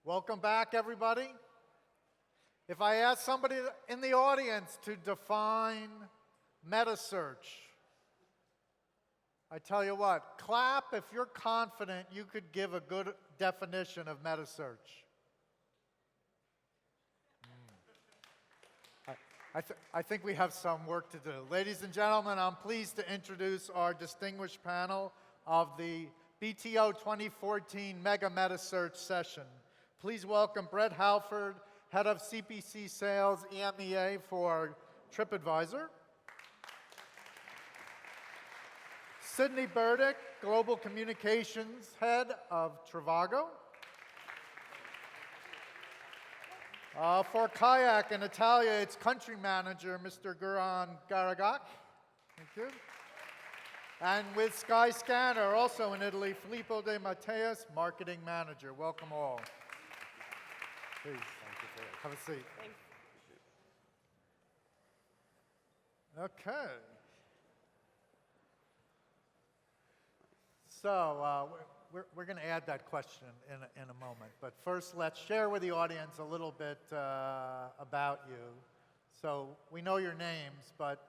Welcome back, everybody. If I ask somebody in the audience to define MetaSearch, I tell you what, clap if you're confident you could give a good definition of MetaSearch. I think we have some work to do. Ladies and gentlemen, I'm pleased to introduce our distinguished panel of the BTO 2014 MegaMetaSearch session. Please welcome Brett Halford, Head of CPC Sales EMEA for TripAdvisor. Sydney Burdick, Global Communications Head of trivago. For Kayak in Italia, it's Country Manager, Mr. Guran Garagak. Thank you. And with Skyscanner, also in Italy, Filippo De Matteis, Marketing Manager. Welcome all. Please, have a seat. Thanks. Okay. So we're going to add that question in a moment. But first, let's share with the audience a little bit about you. So we know your names, but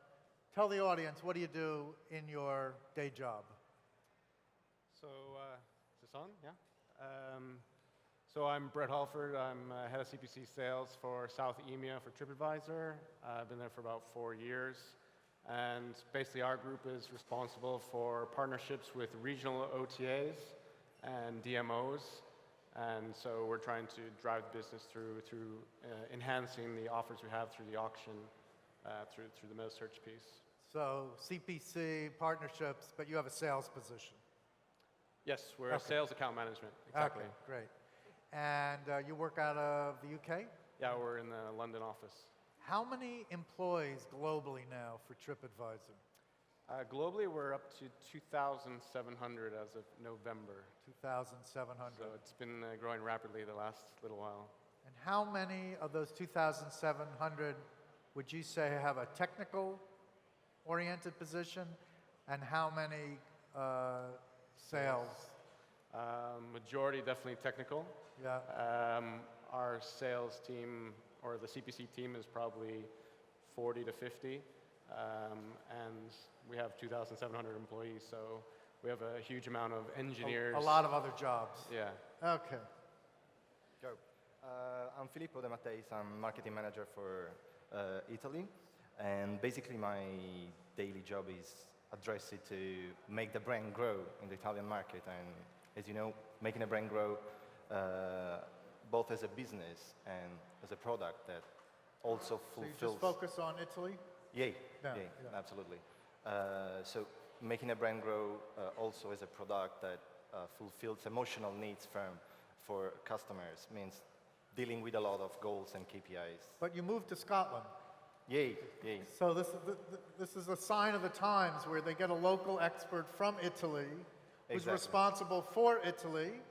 tell the audience, what do you do in your day job? So, is this on? Yeah. So I'm Brett Halford. I'm Head of CPC Sales for South EMEA for TripAdvisor. I've been there for about 4 years. And basically our group is responsible for partnerships with regional OTAs and DMOs. And so we're trying to drive the business through enhancing the offers we have through the auction, through the MetaSearch piece. So CPC, partnerships, but you have a sales position. Yes, we're a sales account management, exactly. Okay, great. And you work out of the UK? Yeah, we're in the London office. How many employees globally now for TripAdvisor? Globally, we're up to 2,700 as of November. 2,700. So it's been growing rapidly the last little while. And how many of those 2,700 would you say have a technical-oriented position, and how many sales? Majority definitely technical. Yeah. Our sales team, or the CPC team, is probably 40 to 50. And we have 2,700 employees, so we have a huge amount of engineers. A lot of other jobs. Yeah. Okay. Go. I'm Filippo De Matteis. I'm marketing manager for Italy. And basically my daily job is addressed to make the brand grow in the Italian market. And as you know, making a brand grow both as a business and as a product that also fulfills. So you just focus on Italy? Yeah, Yeah. Absolutely. So making a brand grow also as a product that fulfills emotional needs for customers means dealing with a lot of goals and KPIs. But you moved to Scotland. Yay. So this is a sign of the times where they get a local expert from Italy who's Exactly. responsible for Italy,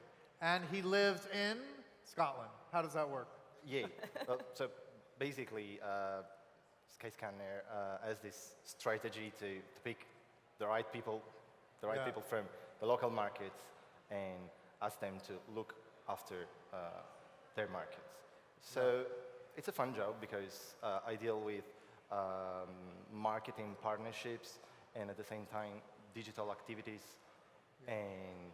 and he lives in Scotland. How does that work? Yeah. Well, so basically, Skyscanner has this strategy to pick the right people from the local markets and ask them to look after their markets. So it's a fun job because I deal with marketing partnerships and at the same time digital activities. And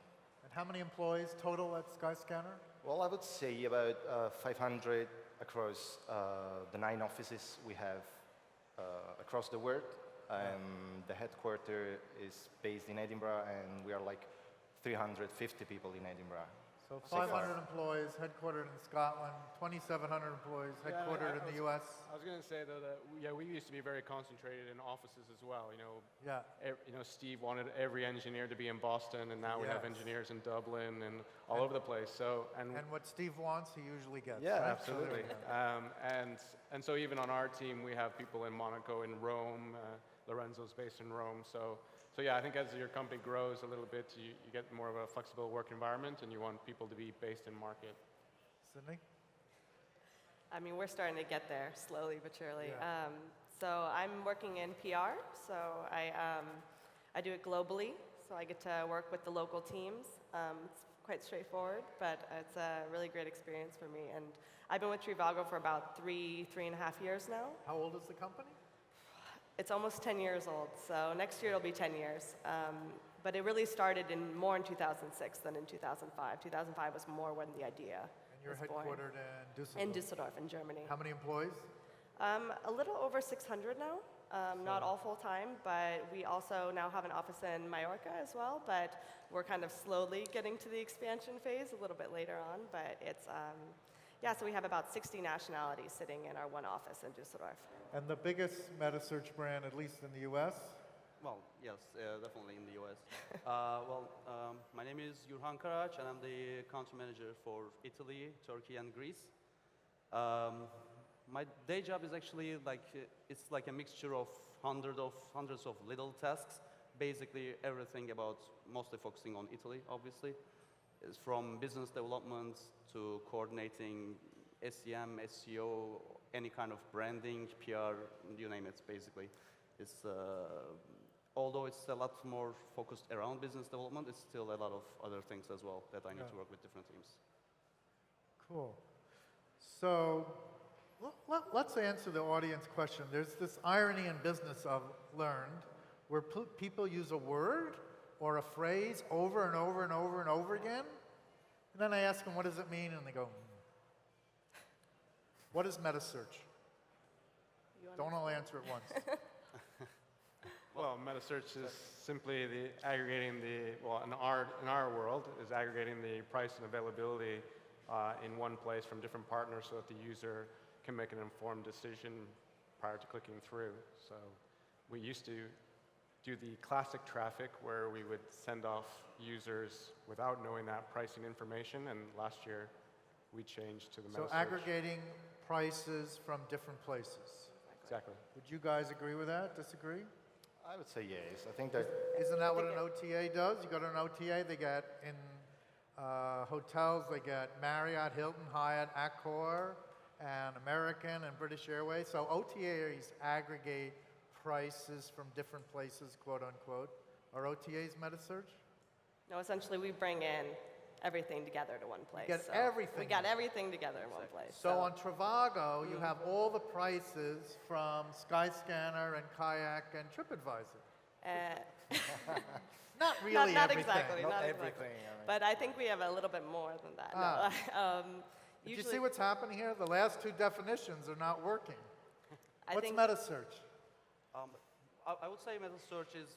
how many employees total at Skyscanner? well, I would say about 500 across the 9 offices we have across the world. The headquarters is based in Edinburgh, and we are like 350 people in Edinburgh. So 500 employees headquartered in Scotland, 2,700 employees headquartered in the US. I was going to say though that we used to be very concentrated in offices as well. Steve wanted every engineer to be in Boston, and now we have engineers in Dublin and all over the place. So and what Steve wants, he usually gets. yeah, right? absolutely. And so even on our team, we have people in Monaco, in Rome. Lorenzo's based in Rome. So yeah, I think as your company grows a little bit, you get more of a flexible work environment, and you want people to be based in market. Sydney? I mean, we're starting to get there slowly but surely. Yeah. So I'm working in PR, so I do it globally. So I get to work with the local teams. It's quite straightforward, but it's a really great experience for me. And I've been with Trivago for about 3.5 years now. How old is the company? It's almost 10 years old, so next year it'll be 10 years. But it really started more in 2006 than in 2005. 2005 was more when the idea And you're was born. headquartered in Düsseldorf? In Düsseldorf, in Germany. How many employees? A little over 600 now. Not all full-time, but we also now have an office in Mallorca as well, but we're kind of slowly getting to the expansion phase a little bit later on. But it's, yeah, so we have about 60 nationalities sitting in our one office in Düsseldorf. And the biggest MetaSearch brand, at least in the US? Well, yes, definitely in the US. My name is Jurhan Karac, and I'm the country manager for Italy, Turkey, and Greece. My day job is actually it's like a mixture of hundreds of little tasks. Basically, everything about mostly focusing on Italy, obviously. It's from business development to coordinating SEM, SEO, any kind of branding, PR, you name it, basically. It's, although it's a lot more focused around business development, it's still a lot of other things as well that I need to work with different teams. Cool. So let's answer the audience question. There's this irony in business I've learned where people use a word or a phrase over and over and over and over again. And then I ask them, what does it mean? And they go, What is MetaSearch? Don't all answer at once. Well, MetaSearch is simply the aggregating in our world, is aggregating the price and availability in one place from different partners so that the user can make an informed decision prior to clicking through. So we used to do the classic traffic where we would send off users without knowing that pricing information, and last year we changed to the MetaSearch. So aggregating prices from different places. Exactly. Would you guys agree with that? Disagree? I would say yes. I think that Isn't that what an OTA does? You go to an OTA, they get in hotels, they get Marriott, Hilton, Hyatt, Accor, and American and British Airways. So OTAs aggregate prices from different places, quote unquote. Are OTAs MetaSearch? No, essentially we bring in everything together to one place. get So everything. We got everything together in one place. So on Trivago, you have all the prices from Skyscanner and Kayak and TripAdvisor. Not really not everything. exactly, not not everything. exactly. I mean. But I think we have a little bit more than that. Ah. No. Did you Usually, see what's happening here? The last two definitions are not working. I What's think MetaSearch? I would say MetaSearch is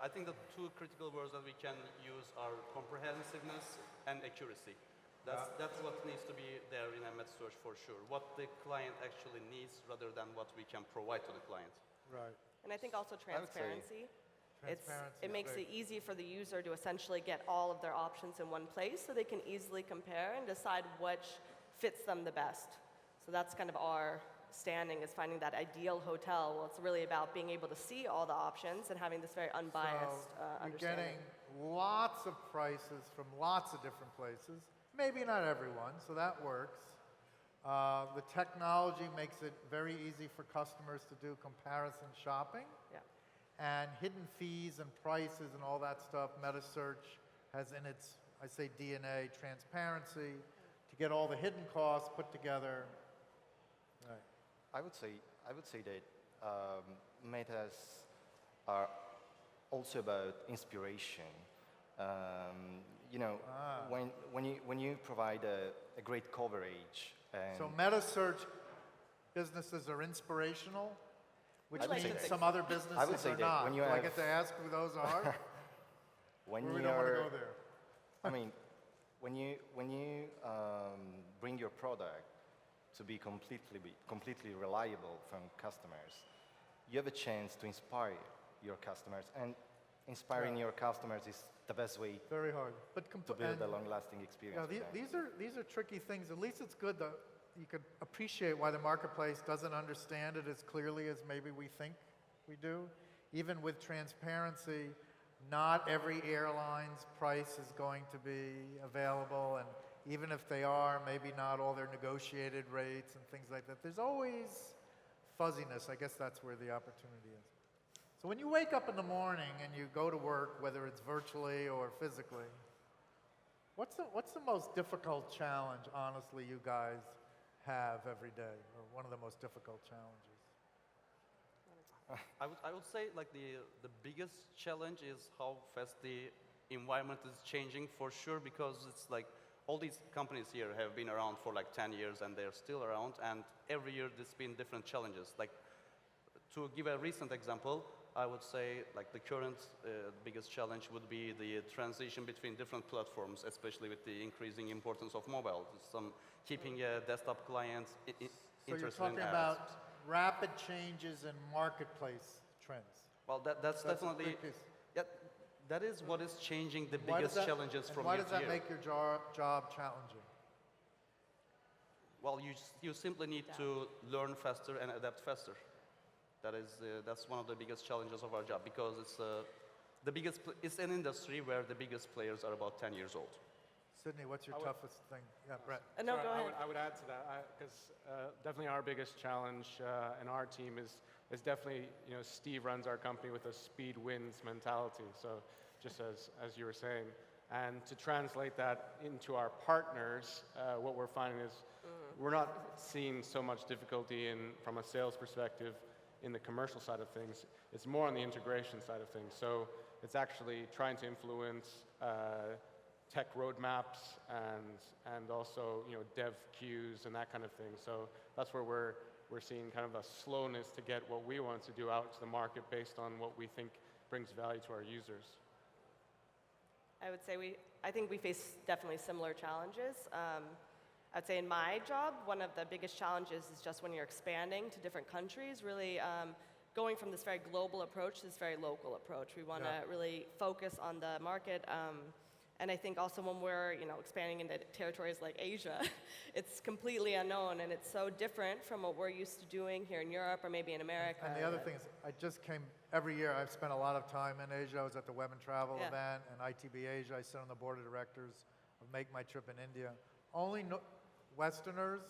I think the two critical words that we can use are comprehensiveness and accuracy. That's what needs to be there in a MetaSearch for sure. What the client actually needs rather than what we can provide to the client. Right. And I think also I would say transparency. Transparency It is makes big. it easy for the user to essentially get all of their options in one place so they can easily compare and decide which fits them the best. So that's kind of our standing, is finding that ideal hotel. Well, it's really about being able to see all the options and having this very unbiased So you're understanding. getting lots of prices from lots of different places. Maybe not everyone, so that works. The technology makes it very easy for customers to do comparison shopping. Yeah. And hidden fees and prices and all that stuff, MetaSearch has in its, I say DNA, transparency to get all the hidden costs put together. Right. I would say that metas are also about inspiration. When you provide a great coverage. And So MetaSearch businesses are inspirational, which I would say means that. some other I would businesses say are that not. when you Do I have- get to ask who those are? when Or we you don't want to are, go there. I mean, when you bring your product to be completely reliable from customers, you have a chance to inspire your customers, and inspiring your customers is the best way Very hard. But to build a long-lasting experience. Yeah, with them. these are tricky things. At least it's good that you can appreciate why the marketplace doesn't understand it as clearly as maybe we think we do. Even with transparency, not every airline's price is going to be available, and even if they are, maybe not all their negotiated rates and things like that. There's always fuzziness. I guess that's where the opportunity is. So when you wake up in the morning and you go to work, whether it's virtually or physically, What's the most difficult challenge, honestly, you guys have every day, or one of the most difficult challenges? I would say like the biggest challenge is how fast the environment is changing for sure, because it's like all these companies here have been around for like 10 years and they're still around, and every year there's been different challenges. Like to give a recent example, I would say like the current biggest challenge would be the transition between different platforms, especially with the increasing importance of mobile. Some keeping a desktop client So you're interested talking in ads. about rapid changes in marketplace trends. Well, that's That's a definitely, big piece. yeah, that is what is changing the Why does biggest that- challenges and from why year does to that year. make your job challenging? Well, you simply need to learn faster and adapt faster. That's one of the biggest challenges of our job, because it's an industry where the biggest players are about 10 years old. Sydney, what's your I would- toughest thing? Yeah, Brett. No, Sorry, go ahead. I would add to that, because definitely our biggest challenge in our team is definitely, Steve runs our company with a speed wins mentality. So just as you were saying, and to translate that into our partners, what we're finding is we're not seeing so much difficulty from a sales perspective in the commercial side of things. It's more on the integration side of things. So it's actually trying to influence tech roadmaps and also dev queues and that kind of thing. So that's where we're seeing kind of a slowness to get what we want to do out to the market based on what we think brings value to our users. I would say I think we face definitely similar challenges. I'd say in my job, one of the biggest challenges is just when you're expanding to different countries, really going from this very global approach to this very local approach. We want to really focus on the market. And I think also when we're expanding into territories like Asia, it's completely unknown, and it's so different from what we're used to doing here in Europe or maybe in America. And the other thing is, I just came, every year I've spent a lot of time in Asia. I was at the Web and Travel Yeah. event and ITB Asia. I sit on the board of directors of Make My Trip in India. Only Westerners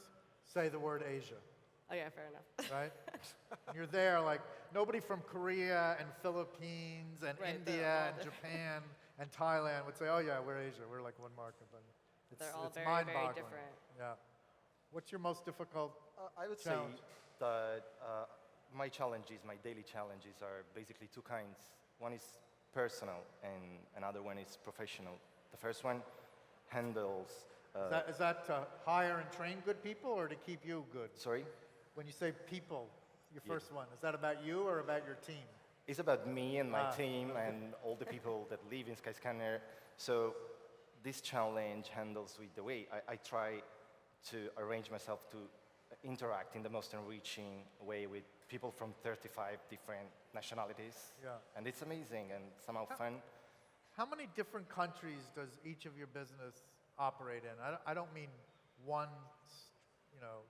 say the word Asia, Oh yeah, fair enough. right? And you're there, like, nobody from Korea and Philippines and Right, they're India all and Japan and Thailand would say, oh yeah, we're Asia. We're like one market, but They're all it's very, very mind-boggling. different. Yeah. What's your most difficult? I would Challenge. say that my challenges, my daily challenges are basically two kinds. One is personal and another one is professional. The first one handles... Is that to hire and train good people or to keep you good? sorry? When you say people, your Yeah. first one, is that about you or about your team? It's about me and my Ah, team and all the people that live in Skyscanner. So this challenge handles with the way I try to arrange myself to interact in the most enriching way with people from 35 different nationalities. Yeah. And it's amazing and somehow fun. How many different countries does each of your business operate in? I don't mean one,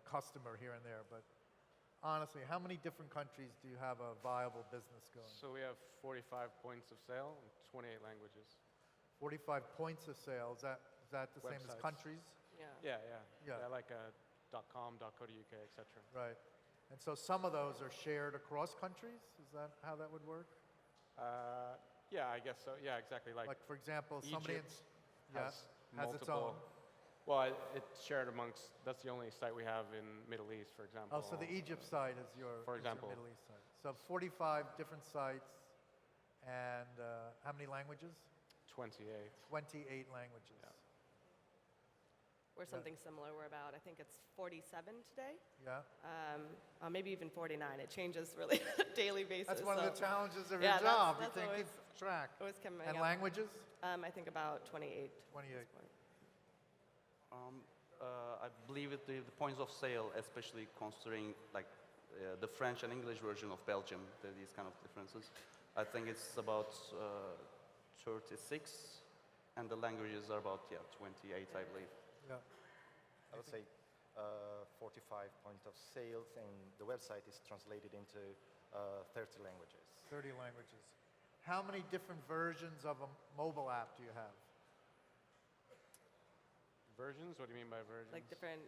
customer here and there, but honestly, how many different countries do you have a viable business going? So we have 45 points of sale in 28 languages. 45 points of sale, is that the same as Websites. countries? Yeah. Yeah. Like .com, .co.uk, etc. Right. And so some of those are shared across countries? Is that how that would work? Yeah, I guess so. Yeah, exactly. Like for example, somebody Egypt yeah, has its own. Well, it's shared amongst. That's the only site we have in Middle East, for example. Oh, so the Egypt site is your, For is your example. Middle East site. So 45 different sites, and how many languages? 28. 28 languages. Yeah. We're something similar. We're about, I think it's 47 today, Yeah. maybe even 49. It changes really on a daily basis. That's one of the so challenges of Yeah, your job. that's You can't always- keep track. always coming And up. languages? I think about 28. 28. At this point. I believe the points of sale, especially considering like the French and English version of Belgium, these kind of differences. I think it's about 36, and the languages are about 28, I believe. Yeah. I would say 45 point of sales, and the website is translated into 30 languages. 30 languages. How many different versions of a mobile app do you have? Versions? What do you mean by versions? Like different.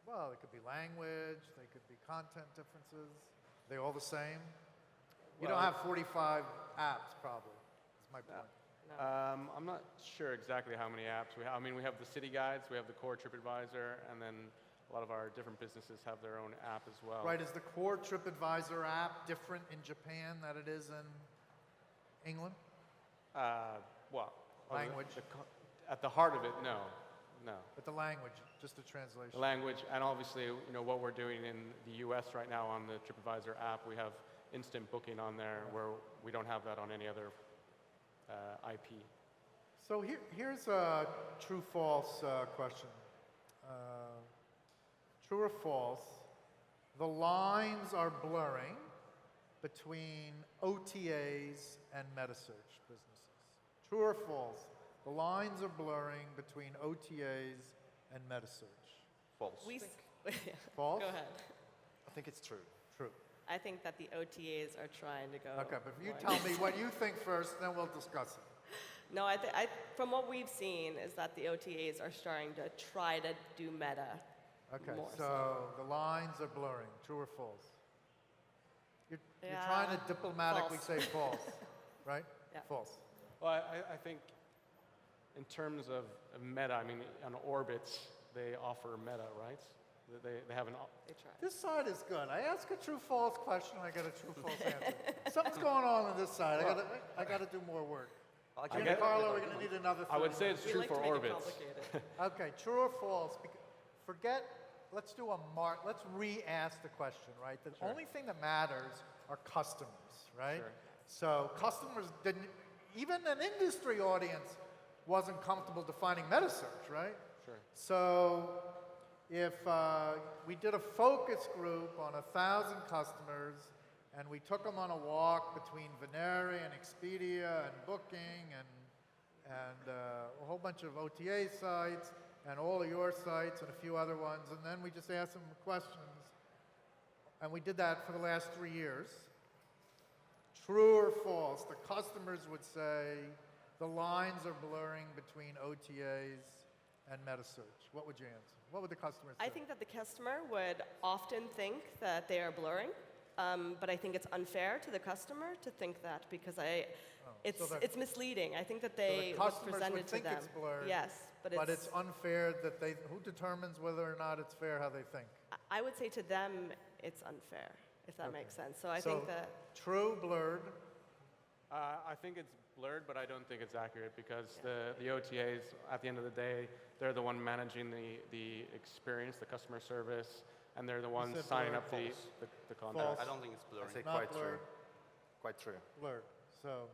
Well, it could be language, they could be content differences. They all the same? You don't Well- have 45 apps, probably, is my point. No. I'm not sure exactly how many apps we have. I mean, we have the city guides, we have the core TripAdvisor, and then a lot of our different businesses have their own app as well. Right, is the core TripAdvisor app different in Japan than it is in England? Well, Language. At the heart of it, no. But the language, just a translation. The language, and obviously, you know, what we're doing in the US right now on the TripAdvisor app, we have instant booking on there where we don't have that on any other IP. So here's a true-false question. True or false, the lines are blurring between OTAs and MetaSearch businesses. True or false, the lines are blurring between OTAs and MetaSearch. False. False? Go ahead. I think it's true. True. I think that the OTAs are trying to go. Okay, but if you more tell me what you think first, then we'll discuss it. No, from what we've seen is that the OTAs are starting to try to do meta. Okay, More so the lines are blurring. True or false? You're Yeah, trying to diplomatically false. say false, right? Yeah. False. Well, I think in terms of meta, I mean, on orbits, they offer meta, right? They have an. They try. This side is good. I ask a true-false question, I get a true-false answer. Something's going on this side. I got to do more work. I get- Carlo, we're going to need another 30 I would say it's We true like for to make it orbits. complicated. Okay, true or false? Forget, let's do a mark, let's re-ask the question, right? The only thing that matters are customers, right? Sure. So customers didn't, even an industry audience wasn't comfortable defining MetaSearch, right? Sure. So if we did a focus group on 1,000 customers and we took them on a walk between Venere and Expedia and Booking and a whole bunch of OTA sites and all of your sites and a few other ones, and then we just asked them questions, and we did that for the last 3 years. True or false, the customers would say the lines are blurring between OTAs and MetaSearch. What would you answer? What would the customer say? I think that the customer would often think that they are blurring, but I think it's unfair to the customer to think that because it's misleading. I think that they the what's customers presented would think to them. it's blurred, Yes, but it's unfair that who determines whether or not it's fair how they think? I would say to them it's unfair, if that makes sense. So I So, think that true, blurred. I think it's blurred, but I don't think it's accurate because the OTAs, at the end of the day, they're the one managing the experience, the customer service, and they're the ones said signing blurred. up False. the contract. I don't think it's I blurring. say Not quite blurred. true. Quite true. Blurred. So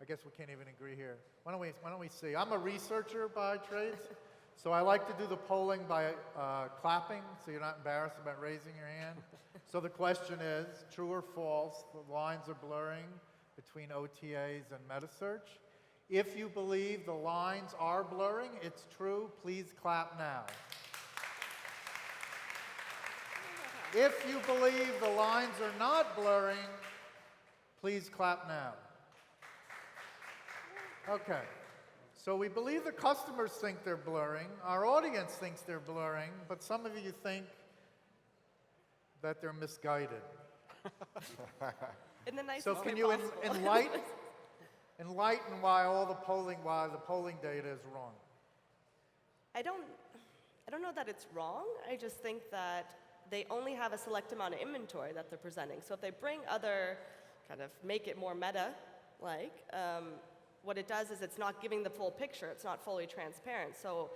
I guess we can't even agree here. Why don't we see? I'm a researcher by trades, so I like to do the polling by clapping, so you're not embarrassed about raising your hand. So the question is, true or false, the lines are blurring between OTAs and MetaSearch. If you believe the lines are blurring, it's true, please clap now. If you believe the lines are not blurring, please clap now. Okay. So we believe the customers think they're blurring, our audience thinks they're blurring, but some of you think that they're misguided. in the nicest So way can you possible. enlighten why the polling data is wrong? I don't know that it's wrong. I just think that they only have a select amount of inventory that they're presenting. So if they bring other, kind of make it more meta-like, what it does is it's not giving the full picture. It's not fully transparent. So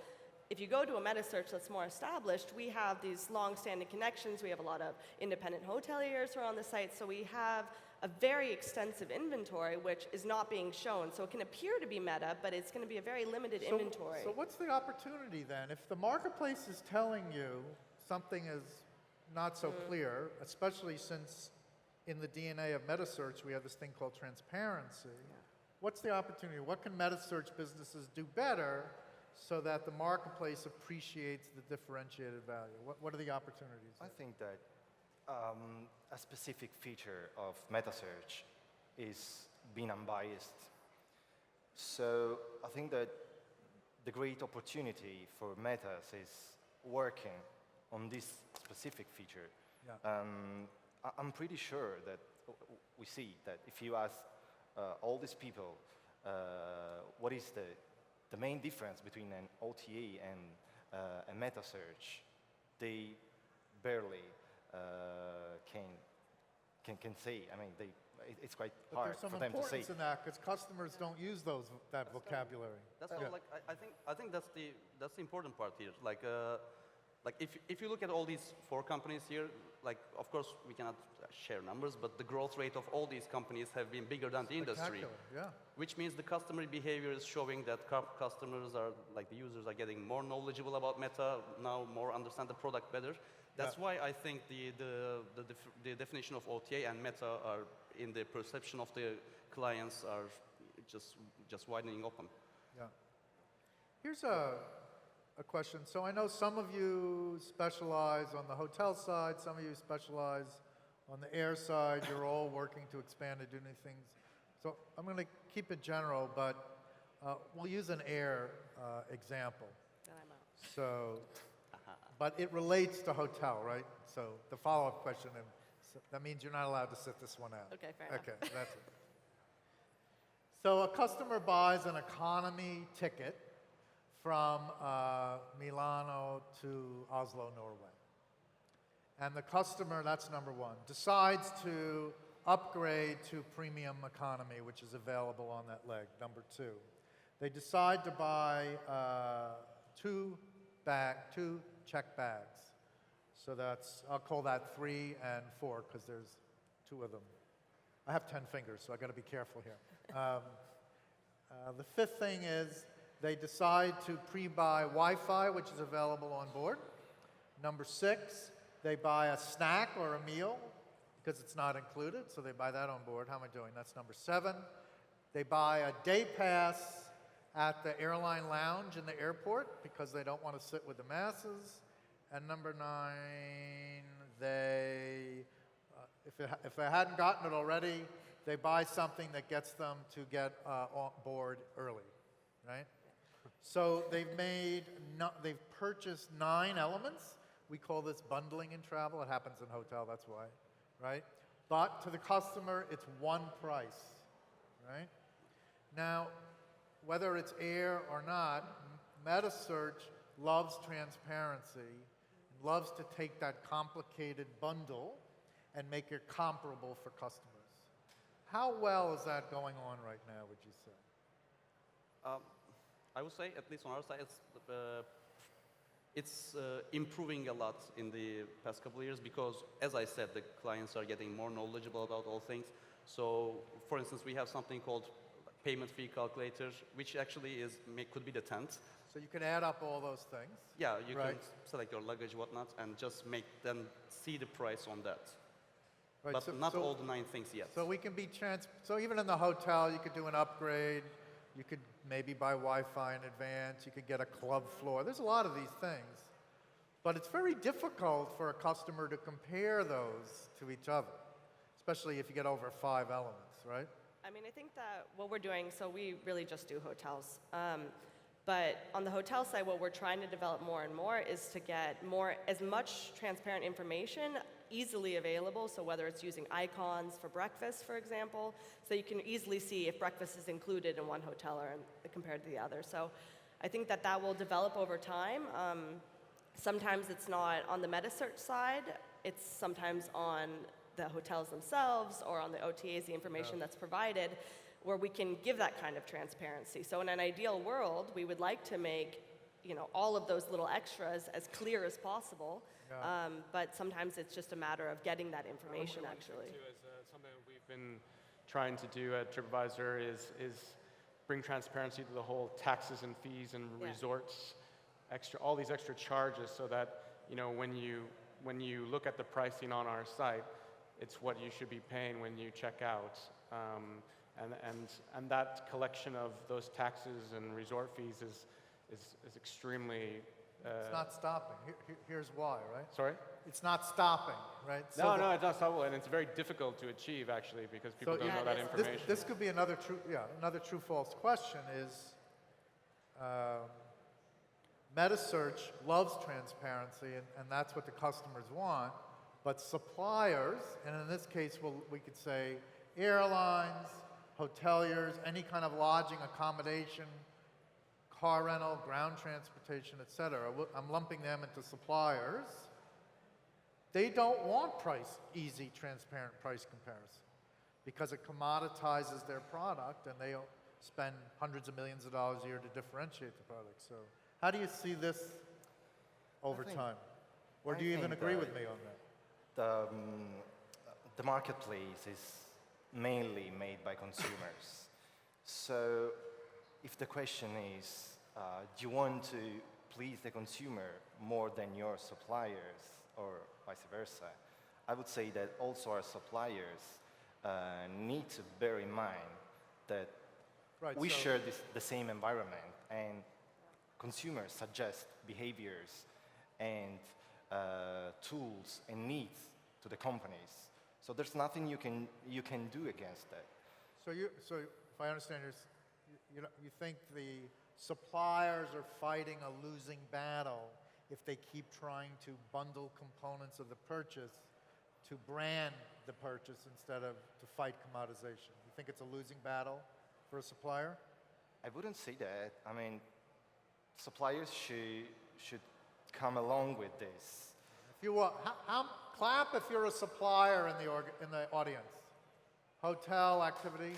if you go to a MetaSearch that's more established, we have these long-standing connections. We have a lot of independent hoteliers who are on the site. So we have a very extensive inventory, which is not being shown. So it can appear to be meta, but it's going to be a very limited inventory. So what's the opportunity then? If the marketplace is telling you something is not so clear, especially since in the DNA of MetaSearch we have this thing called transparency, what's the opportunity? What can MetaSearch businesses do better so that the marketplace appreciates the differentiated value? What are the opportunities? I think that a specific feature of MetaSearch is being unbiased. So I think that the great opportunity for Metas is working on this specific feature. Yeah. I'm pretty sure that we see that if you ask all these people what is the main difference between an OTA and a MetaSearch, they barely can say. I mean, it's quite But hard there's some for them to say. importance in that because customers don't use that vocabulary. That's Yeah. all, like I think that's the important part here. Like if you look at all these 4 companies here, like of course we cannot share numbers, but the growth rate of all these companies have been bigger than the industry. Spectacular, yeah. Which means the customer behavior is showing that customers are, like the users are getting more knowledgeable about Meta, now more understand the product better. That's why I think the definition of OTA and Meta are, in the perception of the clients, are just widening open. Yeah. Here's a question. So I know some of you specialize on the hotel side, some of you specialize on the air side. You're all working to expand and do new things. So I'm going to keep it general, but we'll use an air example. Then I'm out. So, but it relates to hotel, right? So the follow-up question, and so that means you're not allowed to sit this one out. Okay, fair enough. Okay, that's it. So a customer buys an economy ticket from Milano to Oslo, Norway. And the customer, that's number 1, decides to upgrade to premium economy, which is available on that leg, number 2. They decide to buy 2 check bags. So that's, I'll call that 3 and 4 because there's 2 of them. I have 10 fingers, so I've got to be careful here. The 5th thing is they decide to pre-buy Wi-Fi, which is available on board. Number 6, they buy a snack or a meal because it's not included, so they buy that on board. How am I doing? That's number 7. They buy a day pass at the airline lounge in the airport because they don't want to sit with the masses. And number 9, they, if they hadn't gotten it already, they buy something that gets them to get on board early, right? So they've purchased 9 elements. We call this bundling in travel. It happens in hotel, that's why, right? But to the customer, it's one price, right? Now, whether it's air or not, MetaSearch loves transparency, loves to take that complicated bundle and make it comparable for customers. How well is that going on right now, would you say? I would say, at least on our side, it's improving a lot in the past couple of years because, as I said, the clients are getting more knowledgeable about all things. So, for instance, we have something called payment fee calculator, which actually could be the 10th. So you can add up all those things. Yeah, you Right. can select your luggage, whatnot, and just make them see the price on that. Right, But not all the 9 things yet. So we can be so even in the hotel, you could do an upgrade. You could maybe buy Wi-Fi in advance. You could get a club floor. There's a lot of these things. But it's very difficult for a customer to compare those to each other, especially if you get over 5 elements, right? I mean, I think that what we're doing, so we really just do hotels. But on the hotel side, what we're trying to develop more and more is to get as much transparent information easily available. So whether it's using icons for breakfast, for example, so you can easily see if breakfast is included in one hotel or compared to the other. So I think that will develop over time. Sometimes it's not on the MetaSearch side. It's sometimes on the hotels themselves or on the OTAs, the information that's provided, where we can give that kind of transparency. So in an ideal world, we would like to make all of those little extras as clear as possible. Yeah. But sometimes it's just a matter of getting that information, actually. Something we've been trying to do at TripAdvisor is bring transparency to the whole taxes and fees and resorts, all these extra charges, so that when you look at the pricing on our site, it's what you should be paying when you check out. And that collection of those taxes and resort fees is extremely. It's not stopping. Here's why, right? Sorry? It's not stopping, right? No, it's not stoppable, and it's very difficult to achieve actually because people don't know that information. This could be another true-false question is, MetaSearch loves transparency, and that's what the customers want, but suppliers, and in this case we could say airlines, hoteliers, any kind of lodging, accommodation, car rental, ground transportation, et cetera. I'm lumping them into suppliers. They don't want easy, transparent price comparison because it commoditizes their product and they spend hundreds of millions of dollars a year to differentiate the product. So how do you see this over time? Or do you even agree with me on that? The marketplace is mainly made by consumers. So if the question is, do you want to please the consumer more than your suppliers or vice versa, I would say that also our suppliers need to bear in mind that we share the same environment and consumers suggest behaviors and tools and needs to the companies. So there's nothing you can do against that. So if I understand you think the suppliers are fighting a losing battle if they keep trying to bundle components of the purchase to brand the purchase instead of to fight commoditization. You think it's a losing battle for a supplier? I wouldn't say that. I mean, suppliers should come along with this. If you want, clap if you're a supplier in the audience. Hotel activity.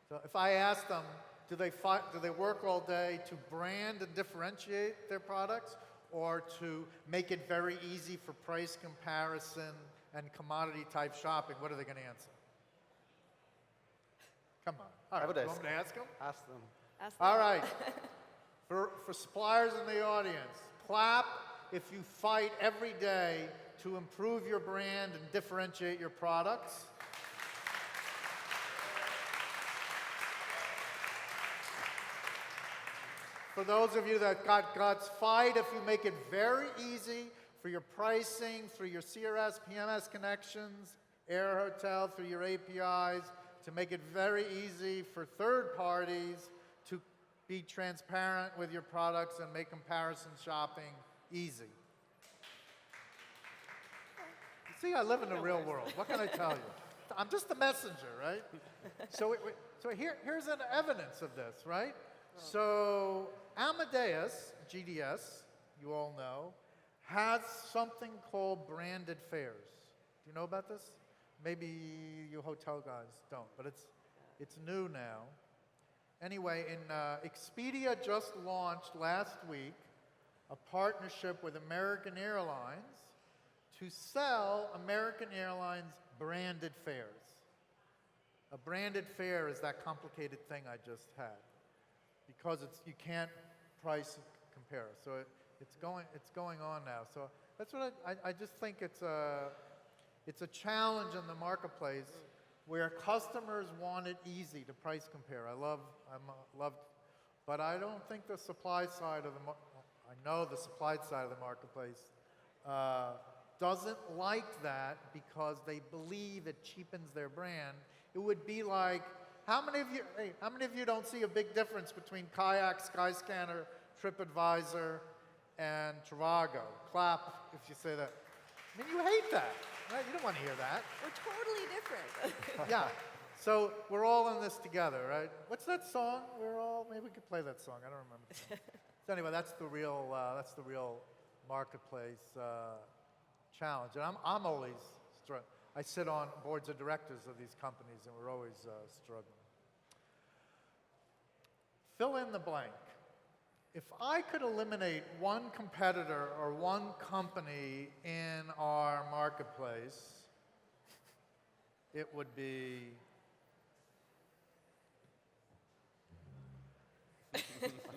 So if I ask them, do they work all day to brand and differentiate their products, or to make it very easy for price comparison and commodity type shopping? What are they going to answer? Come on. All right. I would You want me to ask them? Ask them. Ask them. All right. For suppliers in the audience, clap if you fight every day to improve your brand and differentiate your products. For those of you that got guts, fight if you make it very easy for your pricing, through your CRS, PMS connections, air hotel, through your APIs, to make it very easy for third parties to be transparent with your products and make comparison shopping easy. See, I live in the real world. What can I tell you? I'm just the messenger, right? So here's an evidence of this, right? So Amadeus, GDS, you all know, has something called branded fares. Do you know about this? Maybe you hotel guys don't, but it's new now. Anyway, Expedia just launched last week a partnership with American Airlines to sell American Airlines branded fares. A branded fare is that complicated thing I just had, because you can't price compare. So it's going on now. So that's what I just think it's a challenge in the marketplace where customers want it easy to price compare. I love, but I don't think the supply side of I know the supply side of the marketplace doesn't like that because they believe it cheapens their brand. It would be like, how many of you don't see a big difference between Kayak, Skyscanner, TripAdvisor, and trivago? Clap if you say that. I mean, you hate that, right? You don't want to hear that. We're totally different. Yeah. So we're all in this together, right? What's that song? Maybe we could play that song. I don't remember. So anyway, that's the real marketplace challenge. And I'm always struggling. I sit on boards of directors of these companies, and we're always struggling. Fill in the blank. If I could eliminate one competitor or one company in our marketplace, it would be... I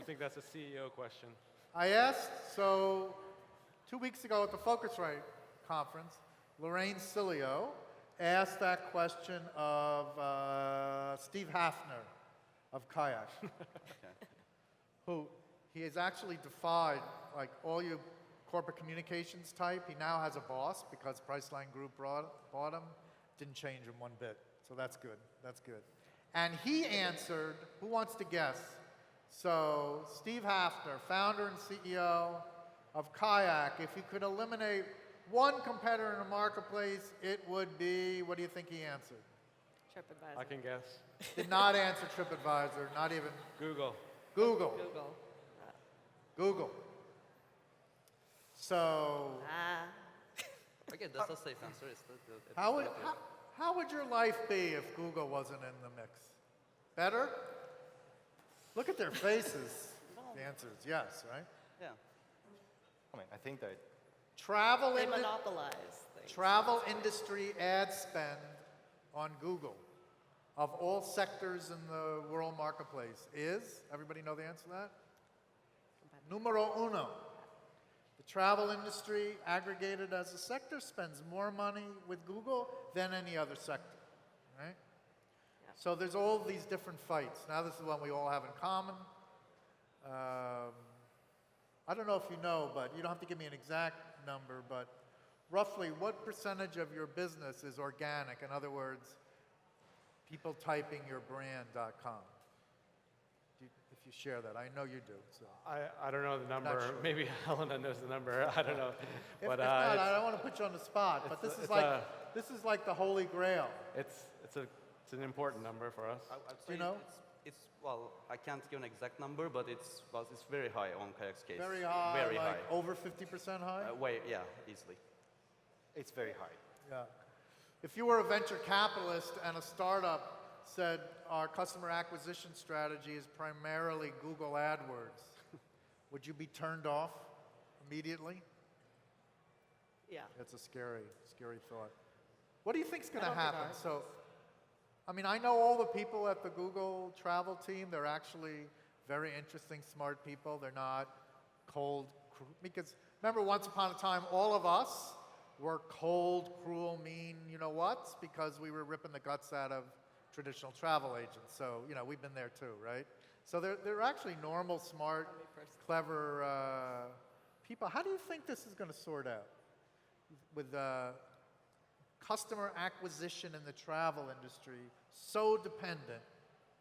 think that's a CEO question. I asked, so 2 weeks ago at the Focusrite conference, Lorraine Cilio asked that question of Steve Hafner of Kayak, who he has actually defied like all you corporate communications type. He now has a boss because Priceline Group bought him. Didn't change him one bit, so that's good. That's good. And he answered, who wants to guess? So Steve Hafner, founder and CEO of Kayak, if you could eliminate one competitor in the marketplace, it would be, what do you think he answered? TripAdvisor. I can guess. Did not answer TripAdvisor, not even Google. Google. Google. Google. So, Okay, that's a safe answer. It's how would your life be if Google wasn't in the mix? Better? Look at their faces. The answer is yes, right? yeah. I mean, I think that They monopolize things. travel industry ad spend on Google of all sectors in the world marketplace is, everybody know the answer to that? Numero uno. The travel industry aggregated as a sector spends more money with Google than any other sector, right? Yeah. So there's all these different fights. Now this is one we all have in common. I don't know if you know, but you don't have to give me an exact number, but roughly what percentage of your business is organic? In other words, people typing your brand.com. If you share that, I know you do. So. I don't know the number. sure. Maybe Helena knows the number. I don't know. If But not, I it's, don't want to put you on the spot, but this is like the holy grail. it's an important number for us. I'd Do you say know? well, I can't give an exact number, but it's very high on Kayak's case. Very high, Very like high. over 50% high? Yeah, easily. it's very high. Yeah. If you were a venture capitalist and a startup said our customer acquisition strategy is primarily Google AdWords, would you be turned off immediately? Yeah. That's a scary, scary thought. What do you think's going I to don't think happen? ours So, I mean, I know all the people at the Google travel team. They're actually very interesting, smart people. They're not cold, because remember, once upon a time, all of us were cold, cruel, mean, you know what's, because we were ripping the guts out of traditional travel agents. So, you know, we've been there too, right? So they're actually normal, smart, clever people. How do you think this is going to sort out with customer acquisition in the travel industry so dependent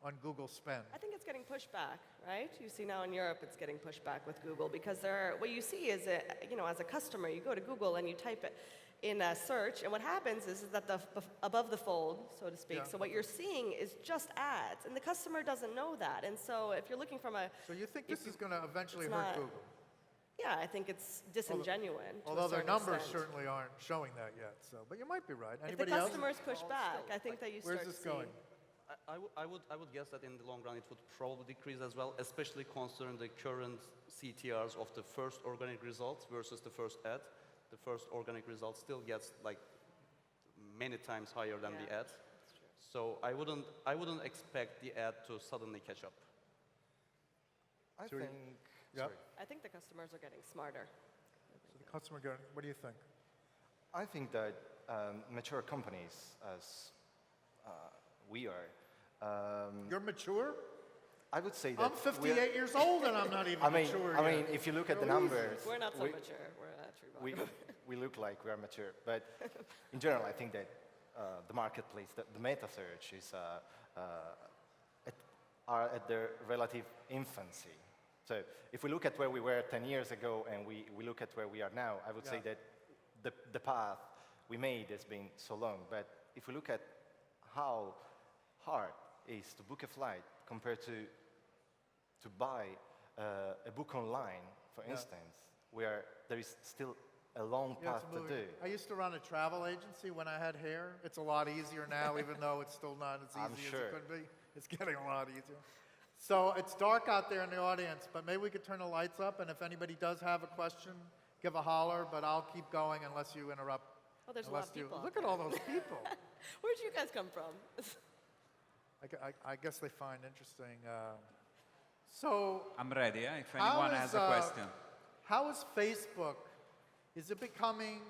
on Google spend? I think it's getting pushed back, right? You see now in Europe, it's getting pushed back with Google because what you see is, as a customer, you go to Google and you type it in a search, and what happens is that above the fold, so to speak, Yeah. so what you're seeing is just ads, and the customer doesn't know that. And so if you're looking from So you think this is going to eventually it's hurt not- Google? yeah, I think it's disingenuous. to a Although their certain numbers extent. certainly aren't showing that yet. So, but you might be right. If the Anybody else? customers push back, I think that you start Where's this seeing. going? I would guess that in the long run it would probably decrease as well, especially considering the current CTRs of the first organic results versus the first ad. The first organic result still gets like many times higher than the Yeah, ad. So I wouldn't expect the ad to suddenly catch up. I Sorry. think. Yeah. Sorry. I think the customers are getting smarter. So the customer going, what do you think? I think that mature companies, as we are, You're mature? I would say that I'm we are- 58 years old and I'm not even I mean, mature I yet. mean, if you look at the You're numbers, We're not so we, mature. We're actually we, we look like we are mature. But in general, I think that the marketplace, the MetaSearch is are at their relative infancy. So if we look at where we were 10 years ago and we look at where we are now, I would say Yeah. that the path we made has been so long. But if we look at how hard it is to book a flight compared to buy a book online, for Yeah. instance, where there is still a long Yeah, path it's to moving. do. I used to run a travel agency when I had hair. It's a lot easier now, even though it's still not as I'm easy as sure. it could be. It's getting a lot easier. So it's dark out there in the audience, but maybe we could turn the lights up, and if anybody does have a question, give a holler, but I'll keep going unless you interrupt. Oh, there's a lot Unless of you, people out look at all those people. Where'd you guys come from? I guess they find interesting. So I'm ready, if how anyone is, has a question. How is Facebook, is it becoming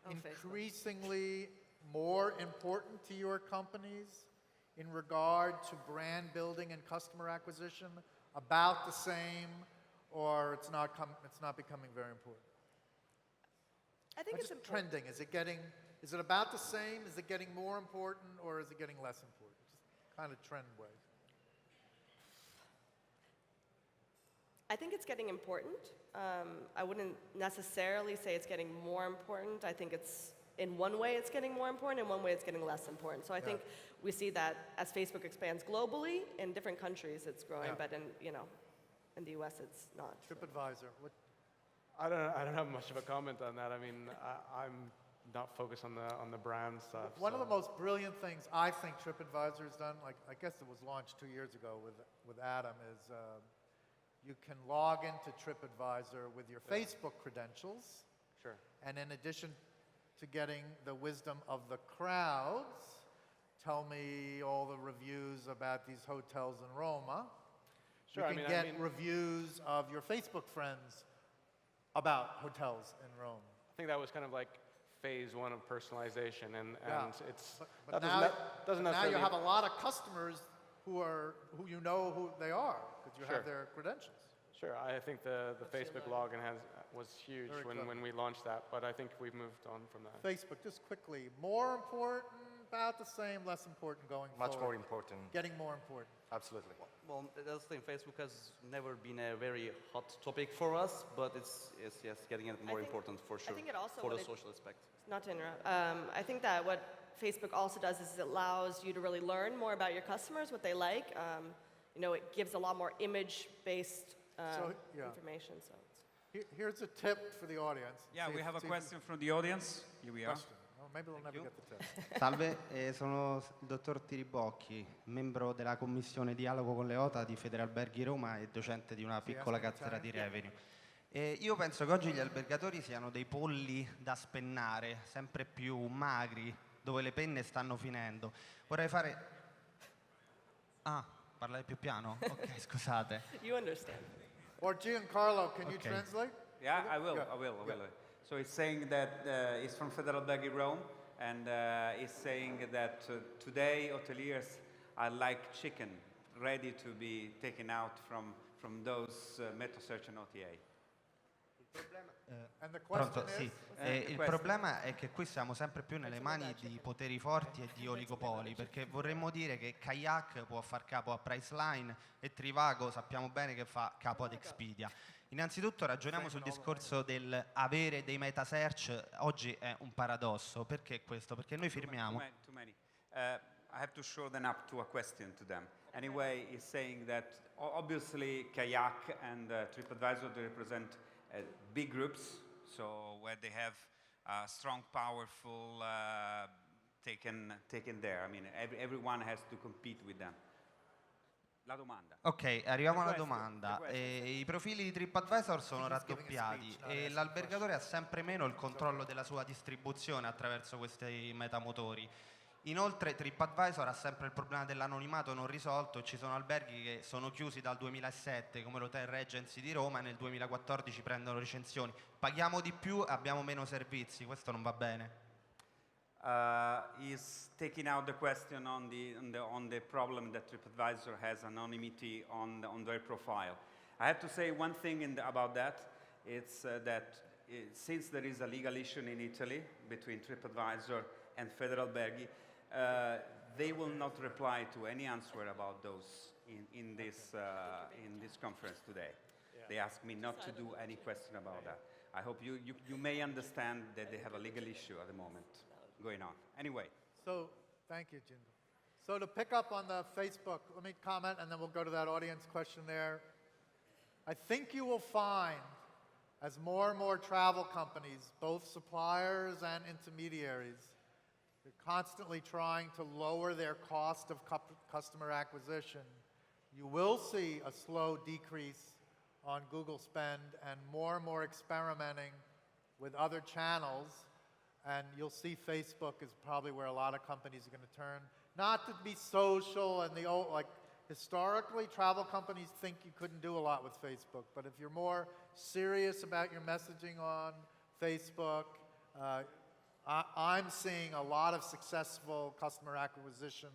Oh, Facebook. increasingly more important to your companies in regard to brand building and customer acquisition? About the same, or it's not becoming very important? I think Or it's just important. trending. Is it about the same? Is it getting more important, or is it getting less important? Just kind of trend wise. I think it's getting important. I wouldn't necessarily say it's getting more important. I think it's, in one way it's getting more important, in one way it's getting less important. So I think we see that as Facebook expands globally, in different countries it's growing, but in, in the US it's not. TripAdvisor. What, I don't have much of a comment on that. I mean, I'm not focused on the brand stuff. one of the most brilliant things I think TripAdvisor has done, like I guess it was launched 2 years ago with Adam, is you can log into TripAdvisor with your Facebook credentials. Sure. And in addition to getting the wisdom of the crowds, tell me all the reviews about these hotels in Roma. Sure, You can get reviews of your Facebook friends about hotels in Rome. I think that was kind of like phase one of personalization, and it's But that now, doesn't now necessarily you have a lot of customers who you know who they are because you Sure. have their credentials. Sure, I think the Facebook login was huge Very clever. when we launched that, but I think we've moved on from that. Facebook, just quickly, more important, about the same, less important going Much forward. more important. Getting more important. Absolutely. Well, that's the thing. Facebook has never been a very hot topic for us, but it's yes, getting it more think- important for sure. think it also for the what it- social aspect. Not to interrupt. I think that what Facebook also does is it allows you to really learn more about your customers, what they like. It gives a lot more image-based information. So it's Here's a tip for the audience. Yeah, See we if- have a see if question from the audience. Here we are. Question. Oh, maybe they'll never get the tip. Salve, sono il dottor Tiribocchi, membro della commissione Dialogo con le OTA di Federalberghi Roma e docente di una piccola cattedra di Revenue. Io penso che oggi gli albergatori siano dei polli da spennare, sempre più magri, dove le penne stanno finendo. Vorrei fare... Ah, parlare più piano? Ok, scusate. you understand. Or Giancarlo, can you Okay. translate? Yeah, I will. Yeah. So it's saying that it's from Federalberghi Rome, and it's saying that today hoteliers are like chicken, ready to be taken out from those MetaSearch and OTA. And the question Pronto? is? Sì. Il problema è che qui siamo sempre più nelle mani di poteri forti e di oligopoli, perché vorremmo dire che Kayak può far capo a Priceline e Trivago sappiamo bene che fa capo ad Expedia. Innanzitutto ragioniamo sul discorso del avere dei MetaSearch, oggi è un paradosso. Perché questo? Perché noi firmiamo... Too many. I have to show them up to a question to them. Anyway, he's saying that obviously Kayak and TripAdvisor, they represent big groups, so where they have strong, powerful taken there. I mean, everyone has to compete with them. La domanda. Ok, arriviamo alla The question, domanda. the question. I profili di TripAdvisor sono He's giving a raddoppiati speech, not e asking l'albergatore ha sempre meno il controllo della sua distribuzione attraverso questi metamotori. Inoltre TripAdvisor ha sempre il problema dell'anonimato non risolto e ci sono alberghi che sono chiusi dal 2007 come l'Hotel Regency di Roma e nel 2014 prendono recensioni. Paghiamo di più e abbiamo meno servizi, questo non va bene. Is taking out the question on the problem that TripAdvisor has anonymity on their profile. I have to say one thing about that. It's that since there is a legal issue in Italy between TripAdvisor and Federalberghi, they will not reply to any answer about those in this conference today. They asked me not to do any question about that. I hope you may understand that they have a legal issue at the moment going on. Anyway. So, thank you, Jingle. So to pick up on the Facebook, let me comment and then we'll go to that audience question there. I think you will find as more and more travel companies, both suppliers and intermediaries, they're constantly trying to lower their cost of customer acquisition, you will see a slow decrease on Google spend and more experimenting with other channels. And you'll see Facebook is probably where a lot of companies are going to turn. Not to be social and the old, like historically, travel companies think you couldn't do a lot with Facebook. But if you're more serious about your messaging on Facebook, I'm seeing a lot of successful customer acquisition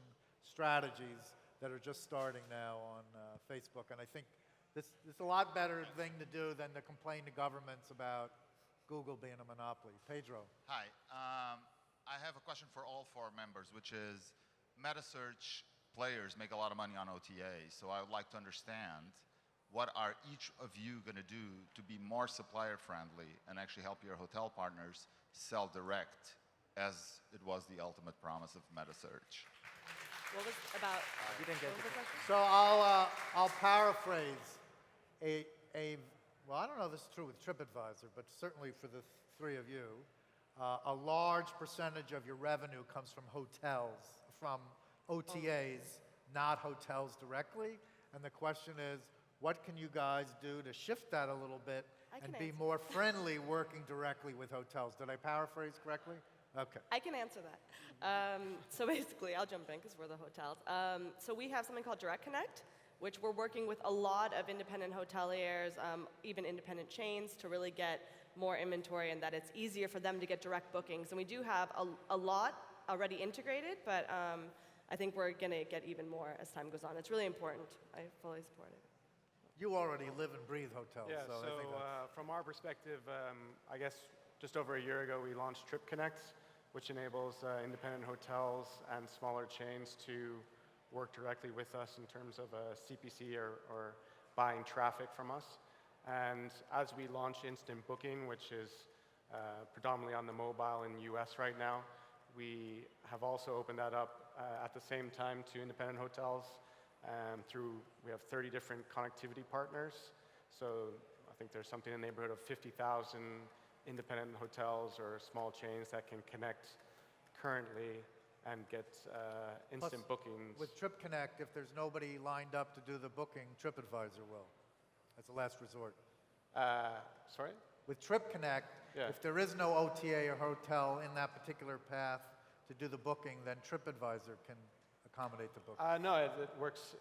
strategies that are just starting now on Facebook. And I think this is a lot better thing to do than to complain to governments about Google being a monopoly. Pedro. Hi. I have a question for all four members, which is MetaSearch players make a lot of money on OTA, so I would like to understand what are each of you going to do to be more supplier friendly and actually help your hotel partners sell direct, as it was the ultimate promise of MetaSearch? What was about? You didn't get what was the question? So I'll paraphrase well, I don't know if this is true with TripAdvisor, but certainly for the three of you, a large percentage of your revenue comes from hotels, from OTAs, not hotels directly. And the question is, what can you guys do to shift that a little bit I and can be answer more friendly working directly with hotels? Did I paraphrase correctly? Okay. I can answer that. So basically, I'll jump in because we're the hotels. So we have something called Direct Connect, which we're working with a lot of independent hoteliers, even independent chains, to really get more inventory and that it's easier for them to get direct bookings. And we do have a lot already integrated, but I think we're going to get even more as time goes on. It's really important. I fully support it. You already live and breathe hotels. Yeah, so I think that's- from our perspective, I guess just over a year ago we launched Trip Connect, which enables independent hotels and smaller chains to work directly with us in terms of a CPC or buying traffic from us. And as we launch instant booking, which is predominantly on the mobile in the US right now, we have also opened that up at the same time to independent hotels we have 30 different connectivity partners. So I think there's something in the neighborhood of 50,000 independent hotels or small chains that can connect currently and get instant Plus, bookings. With Trip Connect, if there's nobody lined up to do the booking, TripAdvisor will, as a last resort. Sorry? With Trip Connect, Yeah. if there is no OTA or hotel in that particular path to do the booking, then TripAdvisor can accommodate the booking. No, it works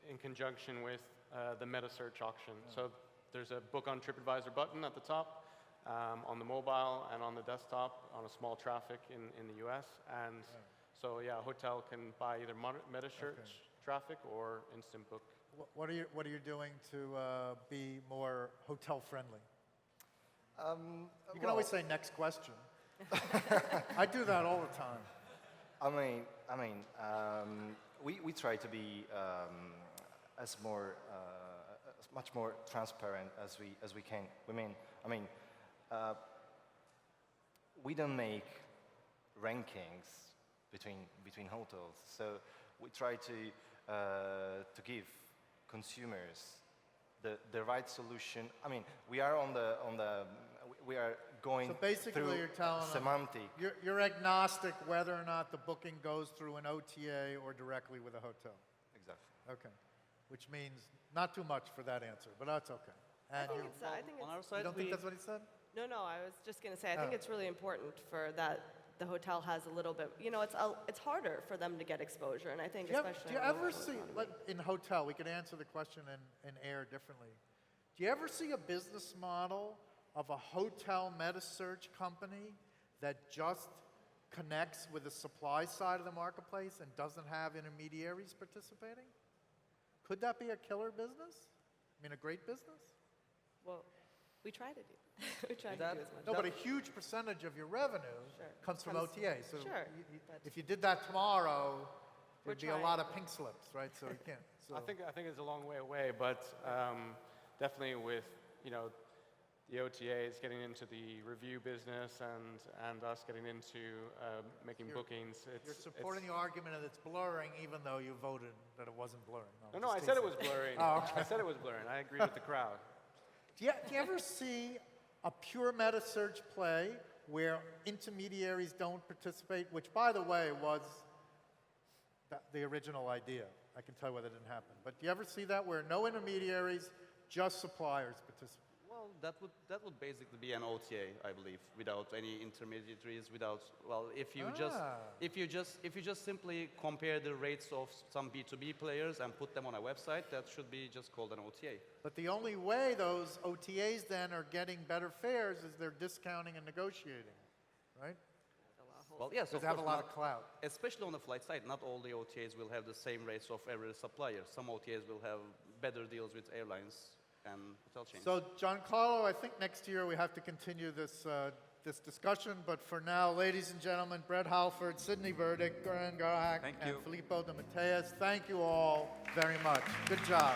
in conjunction with the MetaSearch auction. So there's a book on TripAdvisor button at the top, on the mobile and on the desktop on a small traffic in the US. And so yeah, a hotel can buy either MetaSearch traffic or instant book. What are you doing to be more hotel friendly? You can always say next question. I do that all the time. We try to be as much more transparent as we can. We don't make rankings between hotels, so we try to give consumers the right solution. We are we are going So basically, through you're telling them semantic. you're agnostic whether or not the booking goes through an OTA or directly with a hotel. Exactly. Okay, which means not too much for that answer, but that's okay. I And think you, it's, I think On our it's, side, you don't think that's what he said? no, I was just going to say, I think Oh. it's really important for that the hotel has a little bit, it's harder for them to get exposure, and I think Do you especially ever in the local see, economy. in hotel, we could answer the question in air differently. Do you ever see a business model of a hotel MetaSearch company that just connects with the supply side of the marketplace and doesn't have intermediaries participating? Could that be a killer business? A great business? Well, we try to do. We try to That- do as much. No, but a huge percentage of your revenue Sure. comes from Comes- OTA. So sure, you- but- if you did that tomorrow, We're there'd be a trying. lot of pink slips, right? So you can't. So. I think it's a long way away, but definitely with the OTAs getting into the review business and us getting into making bookings. You're supporting the argument that it's blurring, even though you voted that it wasn't blurring. No, I said it was blurring. Oh, okay. I said it was blurring. I agreed with the crowd. Do you ever see a pure MetaSearch play where intermediaries don't participate, which, by the way, was the original idea? I can tell you whether it didn't happen. But do you ever see that where no intermediaries, just suppliers participate? Well, that would basically be an OTA, I believe, without any intermediaries, if you just simply compare the rates of some B2B players and put them on a website, that should be just called an OTA. But the only way those OTAs then are getting better fares is they're discounting and negotiating, right? Well, yes, Because of they have a course, lot not- of clout. especially on the flight side, not all the OTAs will have the same rates of every supplier. Some OTAs will have better deals with airlines and hotel chains. So, Giancarlo, I think next year we have to continue this discussion. But for now, ladies and gentlemen, Brett Halford, Sidney Burdick, Goran Garak, Thank and you. Filippo de Mateus, thank you all very much. Good job.